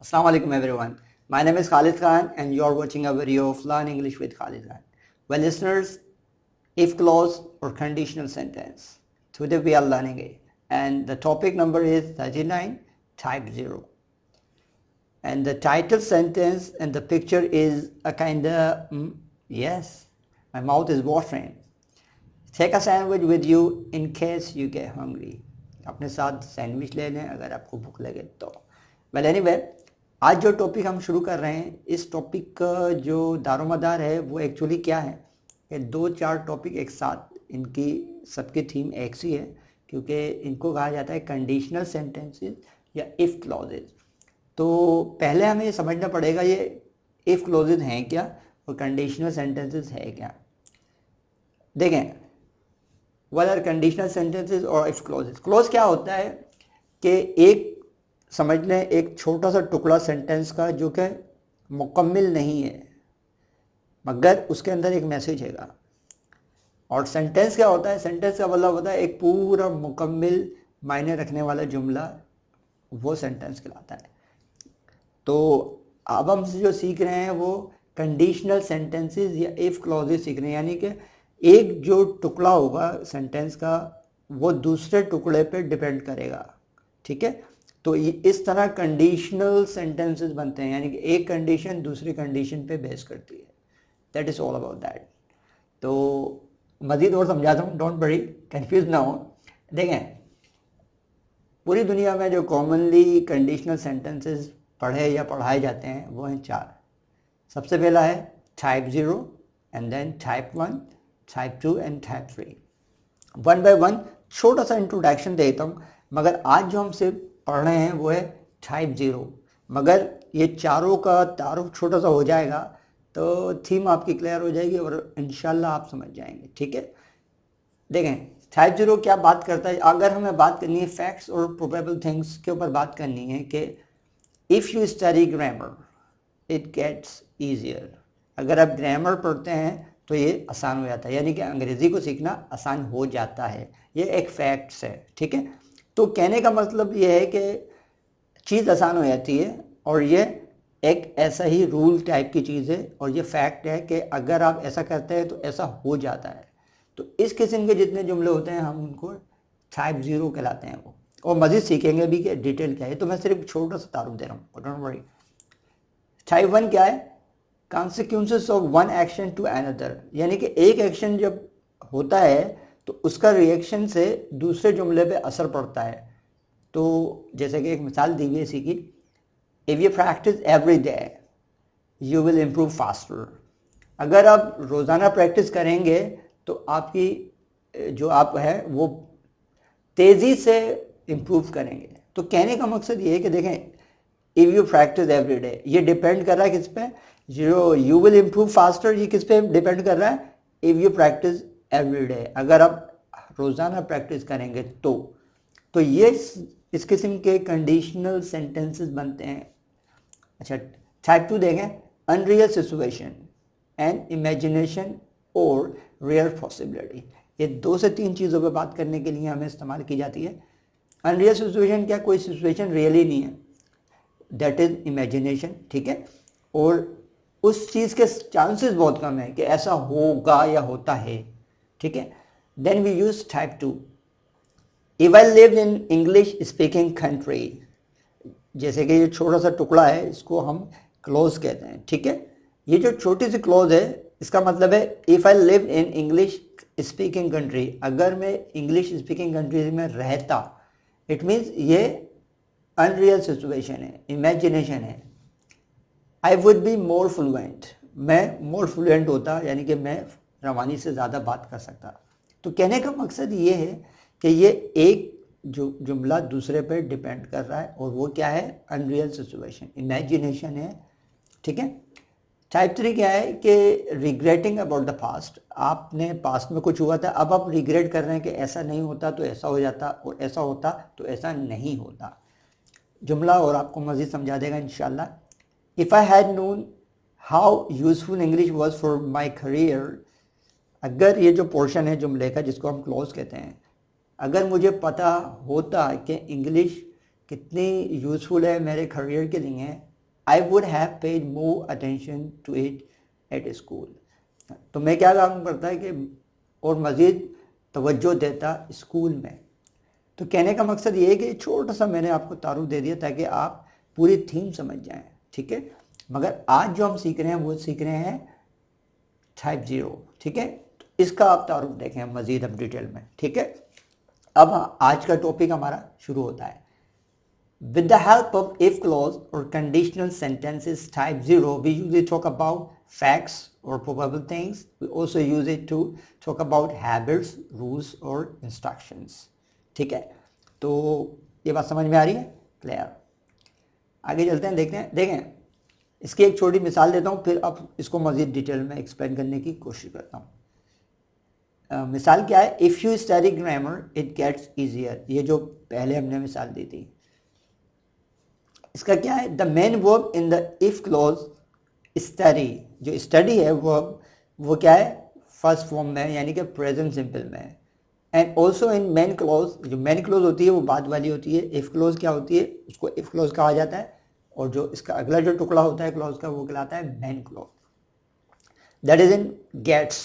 Assalamu alaikum everyone. My name is Khalid Khan and you are watching a video of Learn English with Khalid Khan. Well listeners, if clause or conditional sentence. Today we are learning it and the topic number is 39 type 0. And the title sentence and the picture is a kind of yes, my mouth is watering. Take a sandwich with you in case you get hungry. अपने साथ sandwich ले लें अगर आपको भूख लगे तो. Well anyway, आज जो टॉपिक हम शुरू कर रहे हैं इस टॉपिक का जो दारोमदार है वो एक्चुअली क्या है कि 2-4 टॉपिक एक साथ इनकी सबकी थीम एक सी है क्योंकि इनको कहा जाता है कंडीशनल सेंटेंसेस या इफ़ क्लॉजेज. तो पहले हमें ये समझना पड़ेगा ये इफ़ क्लॉजेज हैं क्या और कंडीशनल सेंटेंसेस है क्या. देखें, व्हाट आर कंडीशनल सेंटेंसेस और इफ़ क्लॉजेज. क्लॉज क्या होता है कि एक समझ लें एक छोटा सा टुकड़ा सेंटेंस का जो कि मुकम्मिल नहीं है मगर उसके अंदर एक मैसेज हैगा. और सेंटेंस क्या होता है, सेंटेंस का मतलब होता है एक पूरा मुकम्मिल मायने रखने वाला जुमला, वो सेंटेंस कहलाता है. तो अब हम जो सीख रहे हैं वो कंडीशनल सेंटेंसेस या इफ़ क्लॉजेज सीख रहे हैं, यानी कि एक जो टुकड़ा होगा सेंटेंस का वो दूसरे टुकड़े पे डिपेंड करेगा. ठीक है, तो इस तरह कंडीशनल सेंटेंसेस बनते हैं, यानी कि एक कंडीशन दूसरी कंडीशन पे बेस करती है. That is all about that. तो मजीद और समझाता हूँ, डोंट वरी, कंफ्यूज ना हो. देखें, पूरी दुनिया में जो कॉमनली कंडीशनल सेंटेंसेस पढ़े या पढ़ाए जाते हैं वो हैं 4. सबसे पहला है type 0 and then type 1, type 2 and type 3. One by one छोटा सा इंट्रोडक्शन देता हूँ, मगर आज जो हम सिर्फ पढ़ रहे हैं वो है टाइप 0. मगर ये चारों का तारुफ छोटा सा हो जाएगा तो थीम आपकी क्लियर हो जाएगी और इंशाल्लाह आप समझ जाएंगे. ठीक है, देखें टाइप 0 क्या बात करता है. अगर हमें बात करनी है फैक्ट्स और प्रोबेबल थिंग्स के ऊपर बात करनी है कि if you study grammar it gets easier. अगर आप ग्रामर पढ़ते हैं तो ये आसान हो जाता है, यानी कि अंग्रेज़ी को सीखना आसान हो जाता है. ये एक फैक्ट्स है. ठीक है, तो कहने का मतलब ये है कि चीज़ आसान हो जाती है और ये एक ऐसा ही रूल टाइप की चीज़ है और ये फैक्ट है कि अगर आप ऐसा करते हैं तो ऐसा हो जाता है. तो इस किस्म के जितने जुमले होते हैं हम उनको टाइप 0 कहलाते हैं वो, और मज़ीद सीखेंगे भी कि डिटेल क्या है. तो मैं सिर्फ छोटा सा तारुफ दे रहा हूँ, डोंट वरी. टाइप 1 क्या है, consequences of one action to another, यानी कि एक एक्शन जब होता है तो उसका रिएक्शन से दूसरे जुमले पे असर पड़ता है. तो जैसे कि एक मिसाल दी हुई है इसी की, if you practice every day you will improve faster. अगर आप रोज़ाना प्रैक्टिस करेंगे तो आपकी जो आप है वो तेज़ी से इम्प्रूव करेंगे. तो कहने का मकसद ये है कि देखें, if you practice every day ये डिपेंड कर रहा है किस पे, जो यू विल इम्प्रूव फास्टर ये किस पे डिपेंड कर रहा है, if you practice every day. अगर आप रोज़ाना प्रैक्टिस करेंगे तो ये इस किस्म के कंडीशनल सेंटेंसेस बनते हैं. अच्छा, टाइप 2 देखें, अनरियल सिचुएशन एंड इमेजिनेशन और रियल पॉसिबिलिटी. ये 2 से 3 चीज़ों पे बात करने के लिए हमें इस्तेमाल की जाती है. अनरियल सिचुएशन क्या, कोई सिचुएशन रियल ही नहीं है, दैट इज इमेजिनेशन. ठीक है, और उस चीज़ के चांसेस बहुत कम है कि ऐसा होगा या होता है. ठीक है, then we use type 2, if I live in English speaking country. जैसे कि ये छोटा सा टुकड़ा है इसको हम क्लोज कहते हैं. ठीक है, ये जो छोटी सी क्लोज है इसका मतलब है if I live in English speaking country, अगर मैं इंग्लिश स्पीकिंग कंट्री में रहता, इट मीन्स ये अनरियल सिचुएशन है, इमेजिनेशन है. I would be more fluent, मैं मोर फ्लुएंट होता, यानी कि मैं रवानी से ज़्यादा बात कर सकता. तो कहने का मकसद ये है कि ये एक जो जुमला दूसरे पर डिपेंड कर रहा है और वो क्या है, अनरियल सिचुएशन, इमेजिनेशन है. ठीक है, टाइप 3 क्या है कि रिग्रेटिंग अबाउट द पास्ट. आपने पास्ट में कुछ हुआ था, अब आप रिग्रेट कर रहे हैं कि ऐसा नहीं होता तो ऐसा हो जाता और ऐसा होता तो ऐसा नहीं होता. जुमला और आपको मज़ीद समझा देगा इंशाल्लाह. If I had known how useful English was for my career. अगर ये जो पोर्शन है जुमले का जिसको हम क्लोज कहते हैं, अगर मुझे पता होता कि इंग्लिश कितनी यूज़फुल है मेरे करियर के लिए, I would have paid more attention to it at school. तो मैं क्या काम करता है कि और मज़ीद तवज्जो देता स्कूल में। तो कहने का मकसद ये है कि छोटा सा मैंने आपको तारुफ दे दिया ताकि आप पूरी थीम समझ जाएं, ठीक है। मगर आज जो हम सीख रहे हैं वो सीख रहे हैं टाइप 0, ठीक है। तो इसका आप तारुफ देखें मज़ीद अब डिटेल में, ठीक है। अब आज का टॉपिक हमारा शुरू होता है। With the help of if clause or conditional sentences type 0, we usually talk about facts or probable things. We also use it to talk about habits, rules or instructions. ठीक है, तो ये बात समझ में आ रही है, क्लियर। आगे चलते हैं, देखते हैं, देखें इसकी एक छोटी मिसाल देता हूँ, फिर अब इसको मज़ीद डिटेल में एक्सप्लेन करने की कोशिश करता हूँ। मिसाल क्या है, if you study grammar it gets easier. ये जो पहले हमने मिसाल दी थी, इसका क्या है, the main verb in the if clause study. जो स्टडी है वर्ब वो क्या है, फर्स्ट फॉर्म में यानी कि प्रेजेंट सिंपल में है। And also in main clause, जो मेन क्लॉज होती है वो बाद वाली होती है। इफ क्लॉज क्या होती है, उसको इफ क्लॉज कहा जाता है, और जो इसका अगला जो टुकड़ा होता है क्लॉज का वो कहलाता है main clause. That is in gates,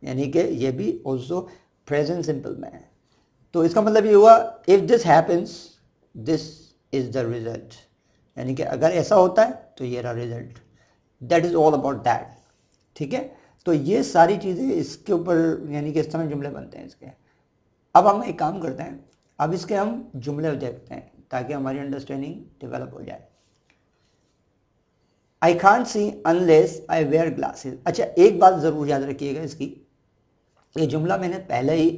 यानी कि ये भी ऑल्सो प्रेजेंट सिंपल में है। तो इसका मतलब ये हुआ, if this happens this is the result, यानी कि अगर ऐसा होता है तो ये रहा result. That is all about that, ठीक है। तो ये सारी चीज़ें इसके ऊपर, यानी कि इस तरह जुमले बनते हैं इसके। अब हम एक काम करते हैं, अब इसके हम जुमले देखते हैं ताकि हमारी अंडरस्टैंडिंग डेवलप हो जाए। I can't see unless I where glasses. अच्छा, एक बात ज़रूर याद रखिएगा इसकी, ये जुमला मैंने पहले ही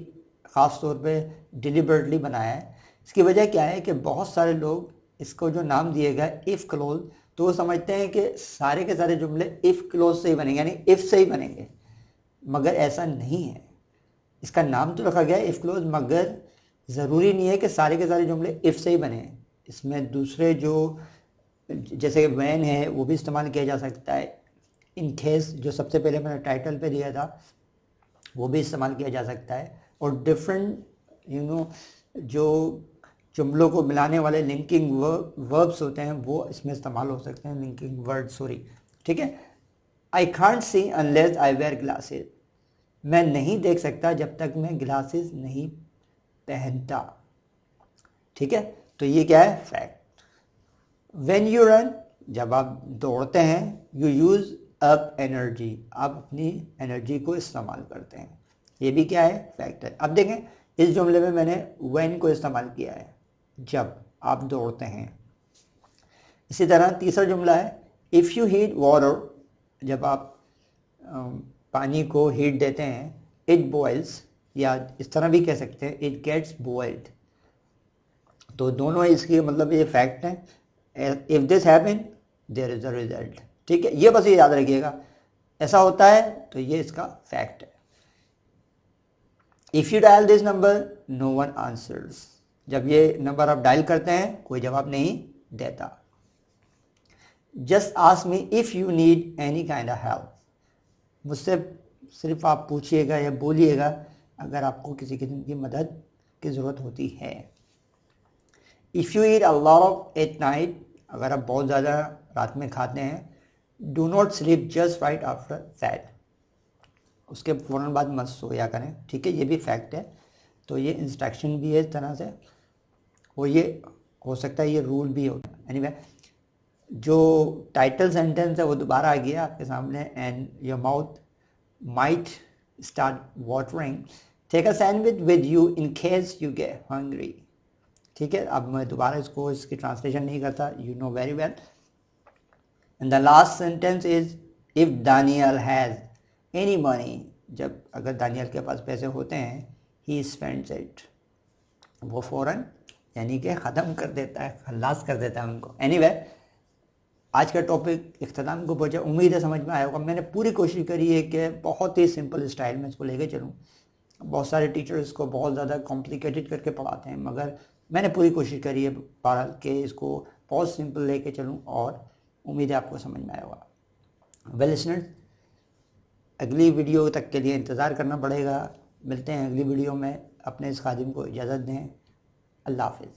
ख़ास तौर पे डिलिबरेटली बनाया है। इसकी वजह क्या है कि बहुत सारे लोग इसको जो नाम दिएगा इफ़ क्लोज, तो वो समझते हैं कि सारे के सारे जुमले इफ़ क्लोज से ही बनेंगे, यानी इफ़ से ही बनेंगे, मगर ऐसा नहीं है। इसका नाम तो रखा गया है इफ़ क्लोज, मगर ज़रूरी नहीं है कि सारे के सारे जुमले इफ़ से ही बने। इसमें दूसरे जो जैसे वैन है वो भी इस्तेमाल किया जा सकता है। इन केस जो सबसे पहले मैंने टाइटल पे दिया था वो भी इस्तेमाल किया जा सकता है। और डिफरेंट जो जुमलों को मिलाने वाले लिंकिंग वर्ब्स होते हैं वो इसमें इस्तेमाल हो सकते हैं, लिंकिंग वर्ड, सॉरी, ठीक है। I can't see unless I where glasses. मैं नहीं देख सकता जब तक मैं ग्लासेस नहीं पहनता, ठीक है। तो ये क्या है, फैक्ट। व्हेन यू रन, जब आप दौड़ते हैं, यू यूज अप एनर्जी, आप अपनी एनर्जी को इस्तेमाल करते हैं, ये भी क्या है, फैक्ट है। अब देखें इस जुमले में मैंने व्हेन को इस्तेमाल किया है, जब आप दौड़ते हैं। इसी तरह तीसरा जुमला है, इफ़ यू हीट वाटर, जब आप पानी को हीट देते हैं, इट बॉइल्स, या इस तरह भी कह सकते हैं इट गेट्स बॉइल्ड। तो दोनों इसके मतलब ये फैक्ट हैं। If this happen there is a result, ठीक है। ये बस ये याद रखिएगा, ऐसा होता है तो ये इसका फैक्ट है। If you dial this number no one answers, जब ये नंबर आप डायल करते हैं कोई जवाब नहीं देता। Just ask me if you need any kind of help, मुझसे सिर्फ आप पूछिएगा या बोलिएगा अगर आपको किसी किस्म की मदद की ज़रूरत होती है। If you eat a lot of at night, अगर आप बहुत ज़्यादा रात में खाते हैं, do not sleep just right after that, उसके फ़ौरन बाद मत सोया करें, ठीक है। ये भी फैक्ट है। तो ये इंस्ट्रक्शन भी है इस तरह से, और ये हो सकता है ये रूल भी हो। एनीवे, जो टाइटल सेंटेंस है वो दोबारा आ गया आपके सामने। And your mouth might start watering, take a sandwich with you in case you get hungry, ठीक है। अब मैं दोबारा इसको इसकी ट्रांसलेशन नहीं करता, you know very well. And the last sentence is if Daniel has any money, जब अगर दानियल के पास पैसे होते हैं, ही स्पेंड्स इट, वो फ़ौरन यानी कि ख़त्म कर देता है, खल्लास कर देता है उनको। एनीवे, आज का टॉपिक इख्तिताम को पहुंचा, उम्मीद है समझ में आया होगा। मैंने पूरी कोशिश करी है कि बहुत ही सिंपल स्टाइल में इसको लेके चलूँ। बहुत सारे टीचर्स को बहुत ज़्यादा कॉम्प्लिकेटेड करके पढ़ाते हैं, मगर मैंने पूरी कोशिश करी है कि इसको बहुत सिंपल लेके चलूँ, और उम्मीद है आपको समझ में आया होगा। वेल लिसनर्स, अगली वीडियो तक के लिए इंतज़ार करना पड़ेगा। मिलते हैं अगली वीडियो में। अपने इस खादिम को इजाज़त दें। अल्लाह हाफ़िज़।